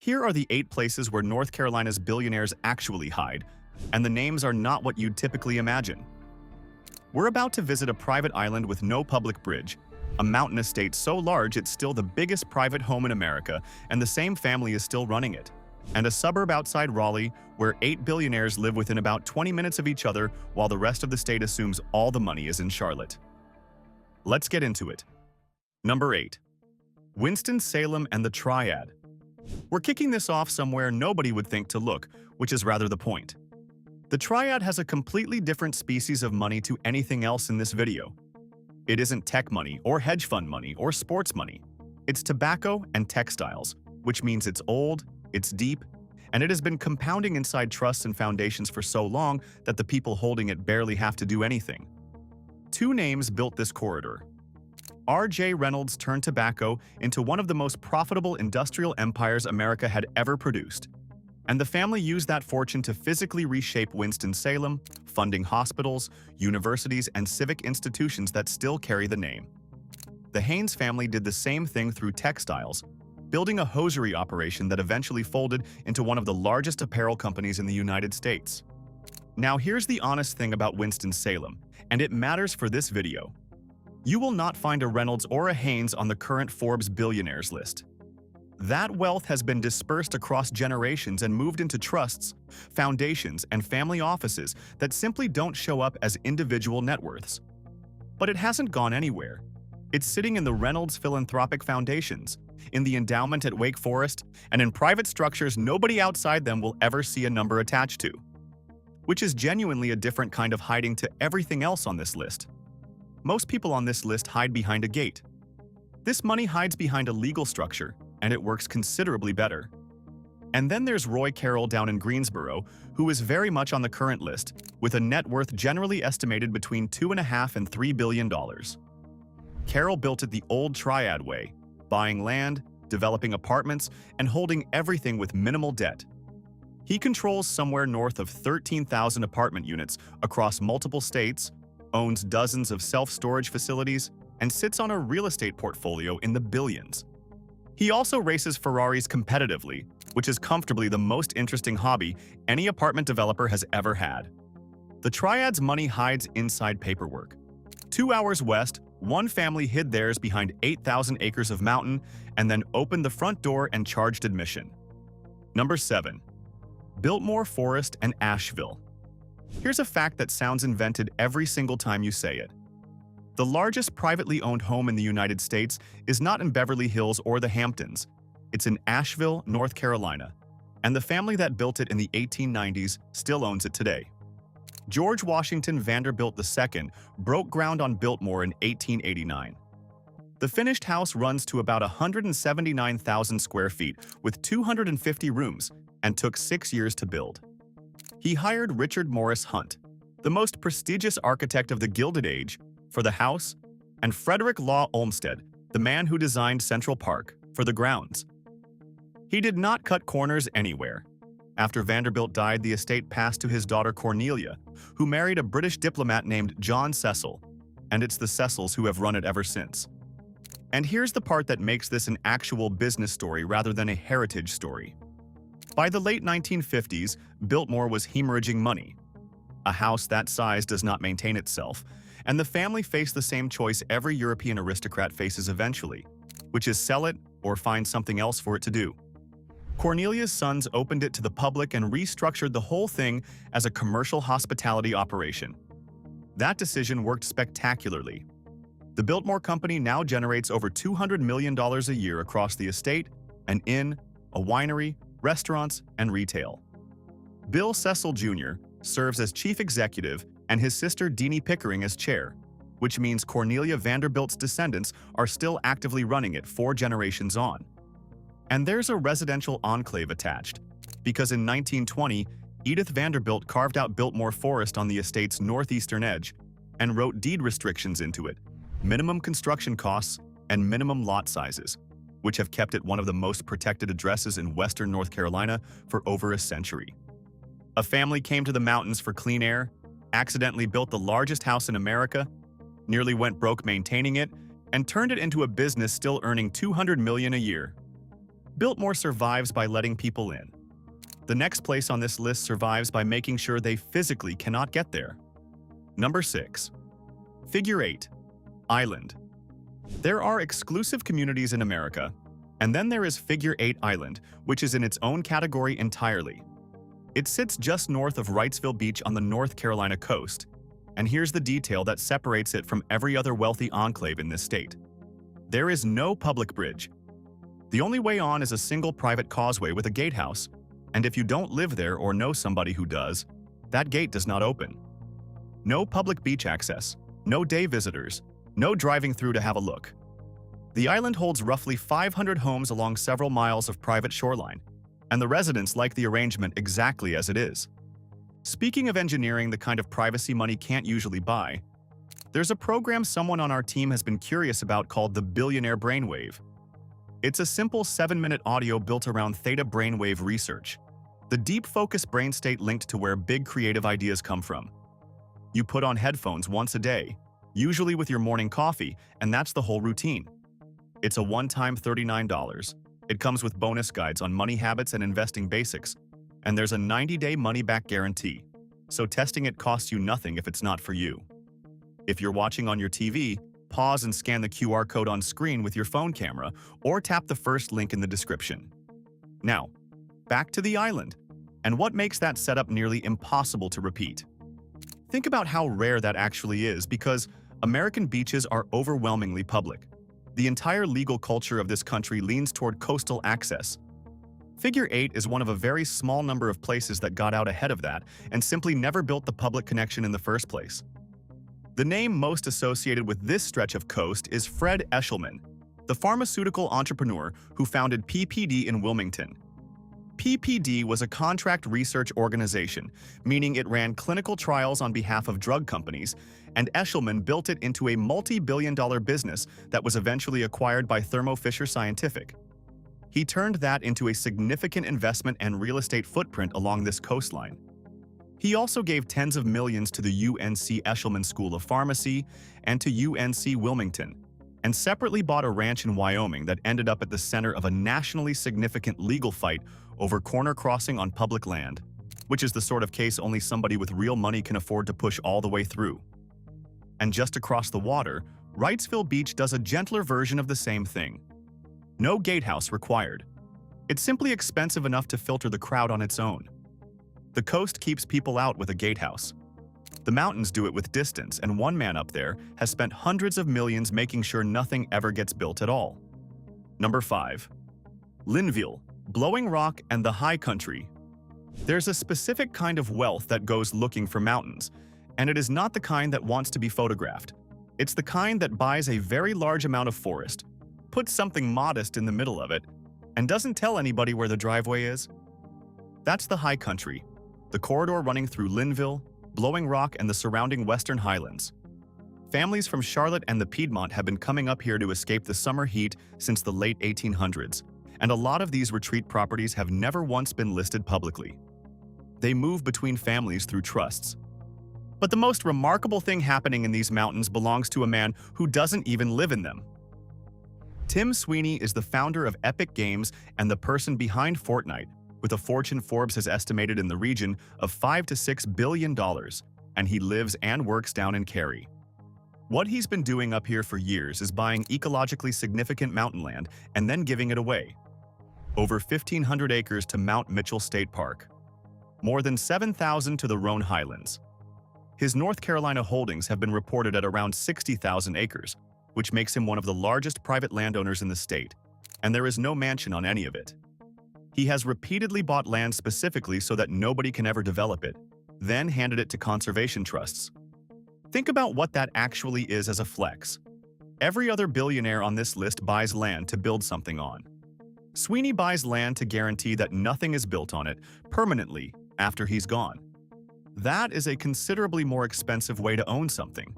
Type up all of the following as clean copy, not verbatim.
Here are the 8 places where North Carolina's billionaires actually hide, and the names are not what you'd typically imagine. We're about to visit a private island with no public bridge, a mountain estate so large it's still the biggest private home in America, and the same family is still running it, and a suburb outside Raleigh where 8 billionaires live within about 20 minutes of each other while the rest of the state assumes all the money is in Charlotte. Let's get into it. Number 8. Winston-Salem and the Triad. We're kicking this off somewhere nobody would think to look, which is rather the point. The Triad has a completely different species of money to anything else in this video. It isn't tech money or hedge fund money or sports money. It's tobacco and textiles, which means it's old, it's deep, and it has been compounding inside trusts and foundations for so long that the people holding it barely have to do anything. 2 names built this corridor. R.J. Reynolds turned tobacco into one of the most profitable industrial empires America had ever produced. And the family used that fortune to physically reshape Winston-Salem, funding hospitals, universities, and civic institutions that still carry the name. The Haynes family did the same thing through textiles, building a hosiery operation that eventually folded into one of the largest apparel companies in the United States. Now here's the honest thing about Winston-Salem, and it matters for this video. You will not find a Reynolds or a Haynes on the current Forbes billionaires list. That wealth has been dispersed across generations and moved into trusts, foundations, and family offices that simply don't show up as individual net worths. But it hasn't gone anywhere. It's sitting in the Reynolds Philanthropic Foundations, in the endowment at Wake Forest, and in private structures nobody outside them will ever see a number attached to. Which is genuinely a different kind of hiding to everything else on this list. Most people on this list hide behind a gate. This money hides behind a legal structure, and it works considerably better. And then there's Roy Carroll down in Greensboro, who is very much on the current list, with a net worth generally estimated between $2.5 and $3 billion. Carroll built it the old Triad way, buying land, developing apartments, and holding everything with minimal debt. He controls somewhere north of 13,000 apartment units across multiple states, owns dozens of self-storage facilities, and sits on a real estate portfolio in the billions. He also races Ferraris competitively, which is comfortably the most interesting hobby any apartment developer has ever had. The Triad's money hides inside paperwork. 2 hours west, one family hid theirs behind 8,000 acres of mountain and then opened the front door and charged admission. Number 7. Biltmore Forest and Asheville. Here's a fact that sounds invented every single time you say it. The largest privately owned home in the United States is not in Beverly Hills or the Hamptons. It's in Asheville, North Carolina, and the family that built it in the 1890s still owns it today. George Washington Vanderbilt II broke ground on Biltmore in 1889. The finished house runs to about 179,000 square feet with 250 rooms and took 6 years to build. He hired Richard Morris Hunt, the most prestigious architect of the Gilded Age, for the house, and Frederick Law Olmsted, the man who designed Central Park, for the grounds. He did not cut corners anywhere. After Vanderbilt died, the estate passed to his daughter Cornelia, who married a British diplomat named John Cecil, and it's the Cecils who have run it ever since. And here's the part that makes this an actual business story rather than a heritage story. By the late 1950s, Biltmore was hemorrhaging money. A house that size does not maintain itself, and the family faced the same choice every European aristocrat faces eventually, which is sell it or find something else for it to do. Cornelia's sons opened it to the public and restructured the whole thing as a commercial hospitality operation. That decision worked spectacularly. The Biltmore Company now generates over $200 million a year across the estate, an inn, a winery, restaurants, and retail. Bill Cecil Jr. serves as chief executive and his sister Deanie Pickering as chair, which means Cornelia Vanderbilt's descendants are still actively running it 4 generations on. And there's a residential enclave attached, because in 1920, Edith Vanderbilt carved out Biltmore Forest on the estate's northeastern edge and wrote deed restrictions into it, minimum construction costs, and minimum lot sizes, which have kept it one of the most protected addresses in western North Carolina for over a century. A family came to the mountains for clean air, accidentally built the largest house in America, nearly went broke maintaining it, and turned it into a business still earning $200 million a year. Biltmore survives by letting people in. The next place on this list survives by making sure they physically cannot get there. Number 6. Figure 8. Island. There are exclusive communities in America, and then there is Figure 8 Island, which is in its own category entirely. It sits just north of Wrightsville Beach on the North Carolina coast, and here's the detail that separates it from every other wealthy enclave in this state. There is no public bridge. The only way on is a single private causeway with a gatehouse, and if you don't live there or know somebody who does, that gate does not open. No public beach access, no day visitors, no driving through to have a look. The island holds roughly 500 homes along several miles of private shoreline, and the residents like the arrangement exactly as it is. Speaking of engineering the kind of privacy money can't usually buy, there's a program someone on our team has been curious about called the Billionaire Brain Wave. It's a simple 7-minute audio built around theta brainwave research, the deep focus brain state linked to where big creative ideas come from. You put on headphones once a day, usually with your morning coffee, and that's the whole routine. It's a one-time $39. It comes with bonus guides on money habits and investing basics, and there's a 90-day money-back guarantee, so testing it costs you nothing if it's not for you. If you're watching on your TV, pause and scan the QR code on screen with your phone camera, or tap the first link in the description. Now, back to the island, and what makes that setup nearly impossible to repeat. Think about how rare that actually is, because American beaches are overwhelmingly public. The entire legal culture of this country leans toward coastal access. Figure 8 is one of a very small number of places that got out ahead of that and simply never built the public connection in the first place. The name most associated with this stretch of coast is Fred Eshelman, the pharmaceutical entrepreneur who founded PPD in Wilmington. PPD was a contract research organization, meaning it ran clinical trials on behalf of drug companies, and Eshelman built it into a multi-billion-dollar business that was eventually acquired by Thermo Fisher Scientific. He turned that into a significant investment and real estate footprint along this coastline. He also gave tens of millions to the UNC Eshelman School of Pharmacy and to UNC Wilmington, and separately bought a ranch in Wyoming that ended up at the center of a nationally significant legal fight over corner crossing on public land, which is the sort of case only somebody with real money can afford to push all the way through. And just across the water, Wrightsville Beach does a gentler version of the same thing. No gatehouse required. It's simply expensive enough to filter the crowd on its own. The coast keeps people out with a gatehouse. The mountains do it with distance, and one man up there has spent hundreds of millions making sure nothing ever gets built at all. Number 5. Linville, Blowing Rock, and the High Country. There's a specific kind of wealth that goes looking for mountains, and it is not the kind that wants to be photographed. It's the kind that buys a very large amount of forest, puts something modest in the middle of it, and doesn't tell anybody where the driveway is. That's the High Country, the corridor running through Linville, Blowing Rock, and the surrounding Western Highlands. Families from Charlotte and the Piedmont have been coming up here to escape the summer heat since the late 1800s, and a lot of these retreat properties have never once been listed publicly. They move between families through trusts. But the most remarkable thing happening in these mountains belongs to a man who doesn't even live in them. Tim Sweeney is the founder of Epic Games and the person behind Fortnite, with a fortune Forbes has estimated in the region of $5 to $6 billion, and he lives and works down in Cary. What he's been doing up here for years is buying ecologically significant mountain land and then giving it away. Over 1,500 acres to Mount Mitchell State Park. More than 7,000 to the Roan Highlands. His North Carolina holdings have been reported at around 60,000 acres, which makes him one of the largest private landowners in the state, and there is no mansion on any of it. He has repeatedly bought land specifically so that nobody can ever develop it, then handed it to conservation trusts. Think about what that actually is as a flex. Every other billionaire on this list buys land to build something on. Sweeney buys land to guarantee that nothing is built on it permanently after he's gone. That is a considerably more expensive way to own something.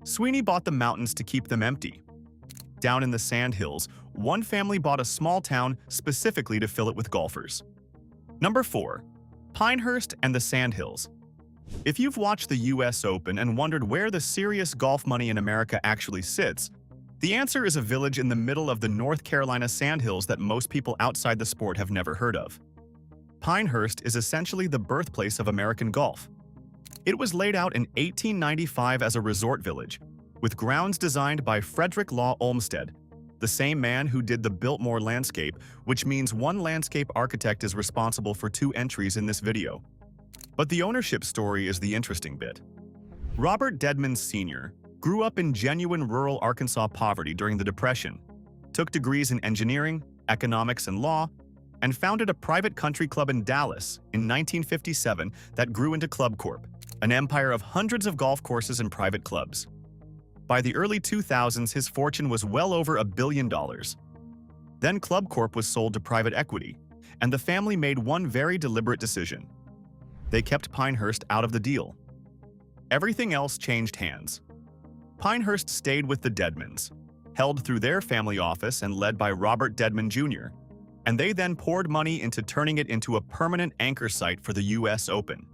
Sweeney bought the mountains to keep them empty. Down in the Sandhills, one family bought a small town specifically to fill it with golfers. Number 4. Pinehurst and the Sandhills. If you've watched the US Open and wondered where the serious golf money in America actually sits, The answer is a village in the middle of the North Carolina sandhills that most people outside the sport have never heard of. Pinehurst is essentially the birthplace of American golf. It was laid out in 1895 as a resort village, with grounds designed by Frederick Law Olmsted, the same man who did the Biltmore landscape, which means one landscape architect is responsible for 2 entries in this video. But the ownership story is the interesting bit. Robert Dedmon Sr. grew up in genuine rural Arkansas poverty during the Depression, took degrees in engineering, economics, and law, and founded a private country club in Dallas in 1957 that grew into Club Corp, an empire of hundreds of golf courses and private clubs. By the early 2000s, his fortune was well over $1 billion. Then Club Corp was sold to private equity, and the family made one very deliberate decision. They kept Pinehurst out of the deal. Everything else changed hands. Pinehurst stayed with the Dedmons, held through their family office and led by Robert Dedmon Jr., and they then poured money into turning it into a permanent anchor site for the U.S. Open.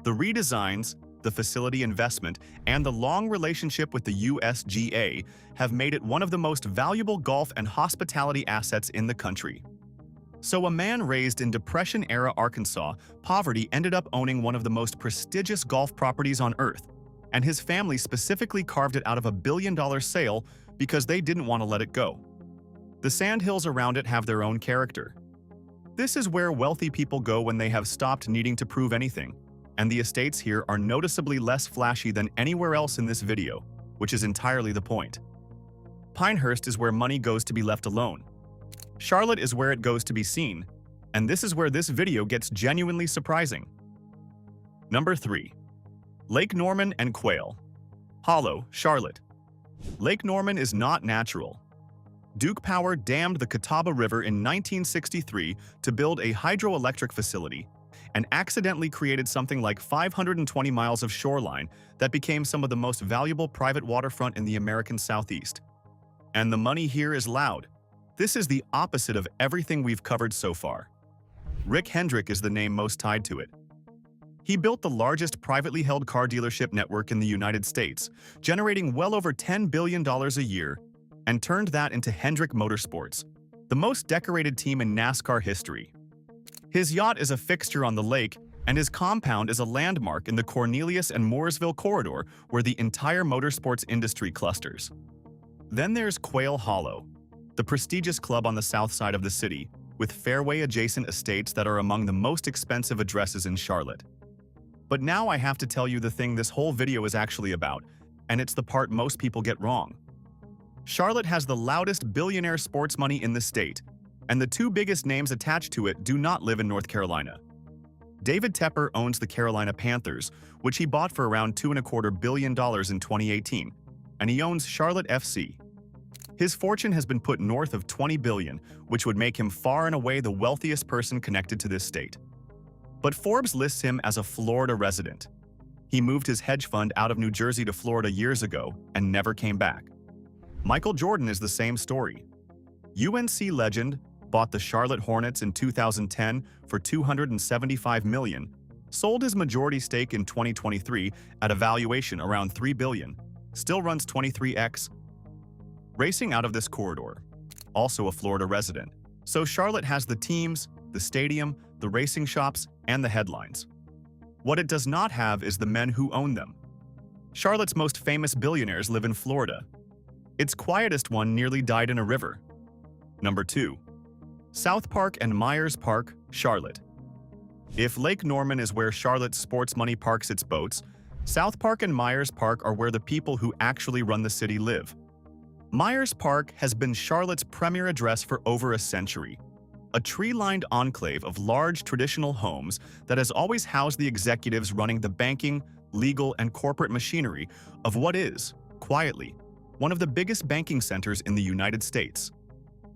The redesigns, the facility investment, and the long relationship with the USGA have made it one of the most valuable golf and hospitality assets in the country. So a man raised in Depression-era Arkansas poverty ended up owning one of the most prestigious golf properties on earth, and his family specifically carved it out of a $1 billion sale because they didn't want to let it go. The sandhills around it have their own character. This is where wealthy people go when they have stopped needing to prove anything, and the estates here are noticeably less flashy than anywhere else in this video, which is entirely the point. Pinehurst is where money goes to be left alone. Charlotte is where it goes to be seen, and this is where this video gets genuinely surprising. Number 3. Lake Norman and Quail Hollow, Charlotte. Lake Norman is not natural. Duke Power dammed the Catawba River in 1963 to build a hydroelectric facility and accidentally created something like 520 miles of shoreline that became some of the most valuable private waterfront in the American Southeast. And the money here is loud. This is the opposite of everything we've covered so far. Rick Hendrick is the name most tied to it. He built the largest privately held car dealership network in the United States, generating well over $10 billion a year, and turned that into Hendrick Motorsports, the most decorated team in NASCAR history. His yacht is a fixture on the lake, and his compound is a landmark in the Cornelius and Mooresville corridor where the entire motorsports industry clusters. Then there's Quail Hollow, the prestigious club on the south side of the city, with fairway-adjacent estates that are among the most expensive addresses in Charlotte. But now I have to tell you the thing this whole video is actually about, and it's the part most people get wrong. Charlotte has the loudest billionaire sports money in the state, and the 2 biggest names attached to it do not live in North Carolina. David Tepper owns the Carolina Panthers, which he bought for around $2.25 billion in 2018, and he owns Charlotte FC. His fortune has been put north of $20 billion, which would make him far and away the wealthiest person connected to this state. But Forbes lists him as a Florida resident. He moved his hedge fund out of New Jersey to Florida years ago and never came back. Michael Jordan is the same story. UNC legend bought the Charlotte Hornets in 2010 for $275 million, sold his majority stake in 2023 at a valuation around $3 billion, still runs 23x. Racing out of this corridor, also a Florida resident. So Charlotte has the teams, the stadium, the racing shops, and the headlines. What it does not have is the men who own them. Charlotte's most famous billionaires live in Florida. Its quietest one nearly died in a river. Number 2. South Park and Myers Park, Charlotte. If Lake Norman is where Charlotte's sports money parks its boats, South Park and Myers Park are where the people who actually run the city live. Myers Park has been Charlotte's premier address for over a century, a tree-lined enclave of large traditional homes that has always housed the executives running the banking, legal, and corporate machinery of what is, quietly, one of the biggest banking centers in the United States.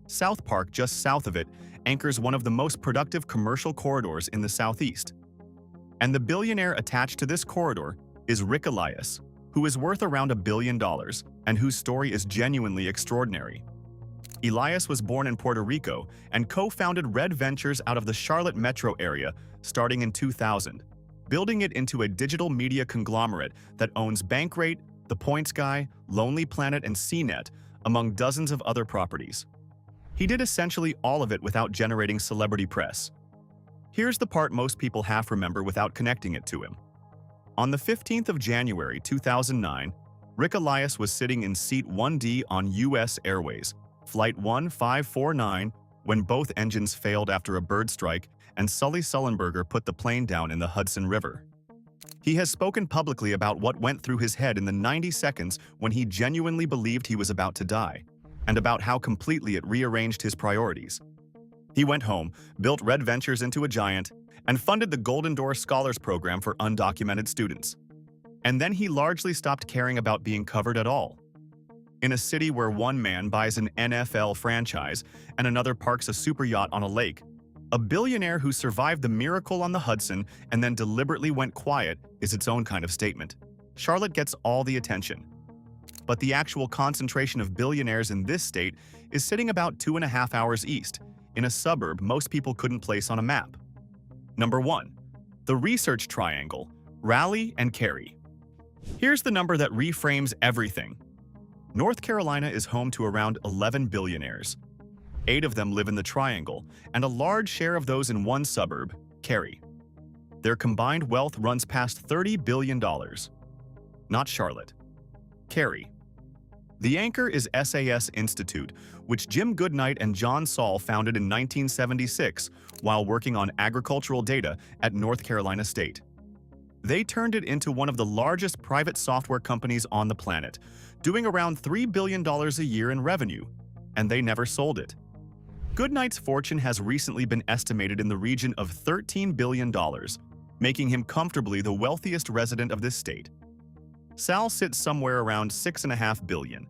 South Park, just south of it, anchors one of the most productive commercial corridors in the Southeast. And the billionaire attached to this corridor is Rick Elias, who is worth around $1 billion and whose story is genuinely extraordinary. Elias was born in Puerto Rico and co-founded Red Ventures out of the Charlotte metro area starting in 2000, building it into a digital media conglomerate that owns Bankrate, The Points Guy, Lonely Planet, and CNET, among dozens of other properties. He did essentially all of it without generating celebrity press. Here's the part most people half remember without connecting it to him. On the 15th of January 2009, Rick Elias was sitting in seat 1D on U.S. Airways, Flight 1549, when both engines failed after a bird strike and Sully Sullenberger put the plane down in the Hudson River. He has spoken publicly about what went through his head in the 90 seconds when he genuinely believed he was about to die, and about how completely it rearranged his priorities. He went home, built Red Ventures into a giant, and funded the Golden Door Scholars Program for undocumented students. And then he largely stopped caring about being covered at all. In a city where one man buys an NFL franchise and another parks a super yacht on a lake, a billionaire who survived the miracle on the Hudson and then deliberately went quiet is its own kind of statement. Charlotte gets all the attention. But the actual concentration of billionaires in this state is sitting about 2.5 hours east, in a suburb most people couldn't place on a map. Number 1. The Research Triangle, Raleigh and Cary. Here's the number that reframes everything. North Carolina is home to around 11 billionaires. 8 of them live in the Triangle, and a large share of those in one suburb, Cary. Their combined wealth runs past $30 billion. Not Charlotte. Cary. The anchor is SAS Institute, which Jim Goodnight and John Saul founded in 1976 while working on agricultural data at North Carolina State. They turned it into one of the largest private software companies on the planet, doing around $3 billion a year in revenue, and they never sold it. Goodnight's fortune has recently been estimated in the region of $13 billion, making him comfortably the wealthiest resident of this state. Sal sits somewhere around $6.5 billion.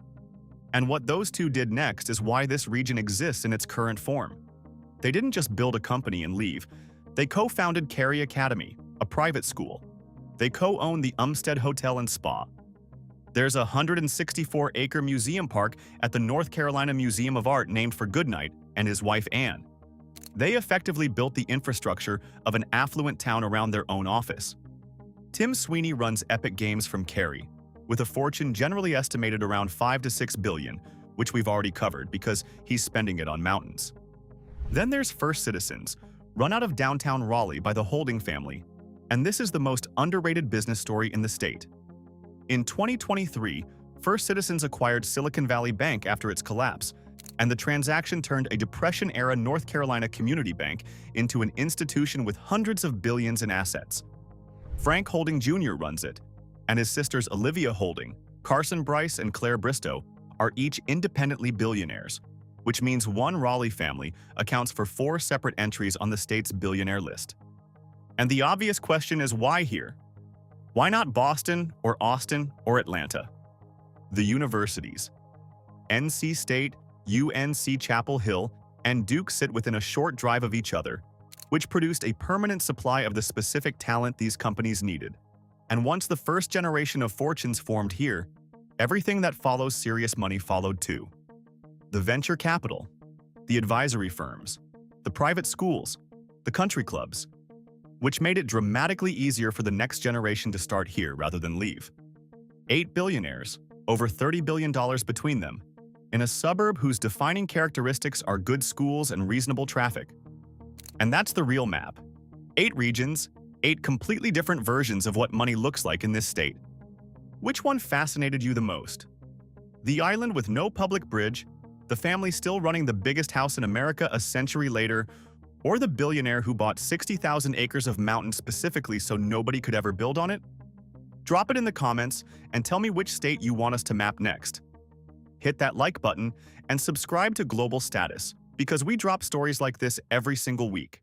And what those two did next is why this region exists in its current form. They didn't just build a company and leave. They co-founded Cary Academy, a private school. They co-own the Umstead Hotel and Spa. There's a 164-acre museum park at the North Carolina Museum of Art named for Goodnight and his wife Anne. They effectively built the infrastructure of an affluent town around their own office. Tim Sweeney runs Epic Games from Cary, with a fortune generally estimated around $5 to $6 billion, which we've already covered because he's spending it on mountains. Then there's First Citizens, run out of downtown Raleigh by the Holding family, and this is the most underrated business story in the state. In 2023, First Citizens acquired Silicon Valley Bank after its collapse, and the transaction turned a Depression-era North Carolina community bank into an institution with hundreds of billions in assets. Frank Holding Jr. runs it, and his sisters Olivia Holding, Carson Bryce, and Claire Bristow are each independently billionaires, which means one Raleigh family accounts for 4 separate entries on the state's billionaire list. And the obvious question is why here? Why not Boston or Austin or Atlanta? The universities. NC State, UNC Chapel Hill, and Duke sit within a short drive of each other, which produced a permanent supply of the specific talent these companies needed. And once the first generation of fortunes formed here, everything that follows serious money followed too. The venture capital, the advisory firms, the private schools, the country clubs, which made it dramatically easier for the next generation to start here rather than leave. 8 billionaires, over $30 billion between them, in a suburb whose defining characteristics are good schools and reasonable traffic. And that's the real map. 8 regions, 8 completely different versions of what money looks like in this state. Which one fascinated you the most? The island with no public bridge, the family still running the biggest house in America a century later, or the billionaire who bought 60,000 acres of mountain specifically so nobody could ever build on it? Drop it in the comments and tell me which state you want us to map next. Hit that like button and subscribe to Global Status, because we drop stories like this every single week.